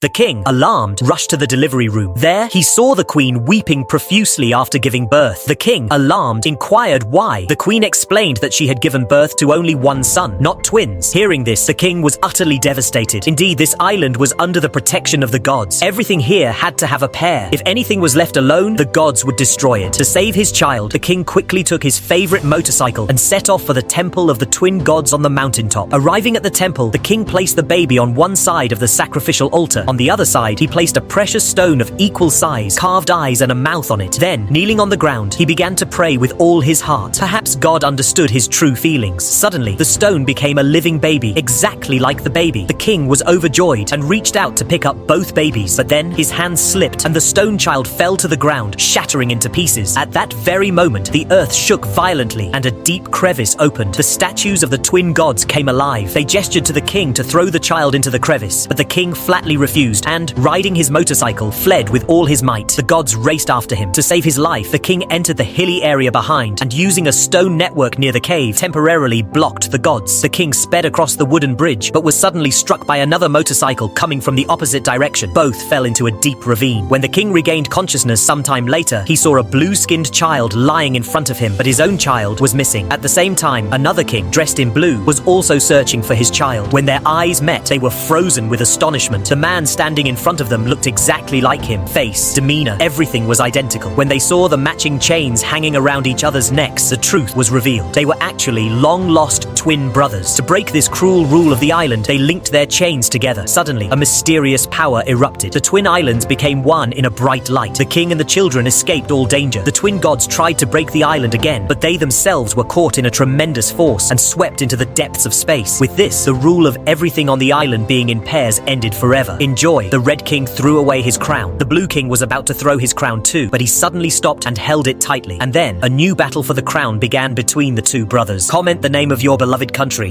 The king, alarmed, rushed to the delivery room. There, he saw the queen weeping profusely after giving birth. The king, alarmed, inquired why. The queen explained that she had given birth to only one son, not twins. Hearing this, the king was utterly devastated. Indeed, this island was under the protection of the gods. Everything here had to have a pair. If anything was left alone, the gods would destroy it. To save his child, the king quickly took his favorite motorcycle and set off for the temple of the twin gods on the mountaintop. Arriving at the temple, the king placed the baby on one side of the sacrificial altar. On the other side, he placed a precious stone of equal size, carved eyes and a mouth on it. Then, kneeling on the ground, he began to pray with all his heart. Perhaps God understood his true feelings. Suddenly, the stone became a living baby, exactly like the baby. The king was overjoyed and reached out to pick up both babies, but then his hand slipped and the stone child fell to the ground, shattering into pieces. At that very moment, the earth shook violently and a deep crevice opened. The statues of the twin gods came alive. They gestured to the king to throw the child into the crevice, but the king flatly refused and, riding his motorcycle, fled with all his might. The gods raced after him. To save his life, the king entered the hilly area behind and, using a stone network near the cave, temporarily blocked the gods. The king sped across the wooden bridge, but was suddenly struck by another motorcycle coming from the opposite direction. Both fell into a deep ravine. When the king regained consciousness sometime later, he saw a blue-skinned child lying in front of him, but his own child was missing. At the same time, another king, dressed in blue, was also searching for his child. When their eyes met, they were frozen with astonishment. The man standing in front of them looked exactly like him. Face, demeanor, everything was identical. When they saw the matching chains hanging around each other's necks, the truth was revealed. They were actually long-lost twin brothers. To break this cruel rule of the island, they linked their chains together. Suddenly, a mysterious power erupted. The twin islands became one in a bright light. The king and the children escaped all danger. The twin gods tried to break the island again, but they themselves were caught in a tremendous force and swept into the depths of space. With this, the rule of everything on the island being in pairs ended forever. In joy, the red king threw away his crown. The blue king was about to throw his crown too, but he suddenly stopped and held it tightly. And then, a new battle for the crown began between the two brothers. Comment the name of your beloved country.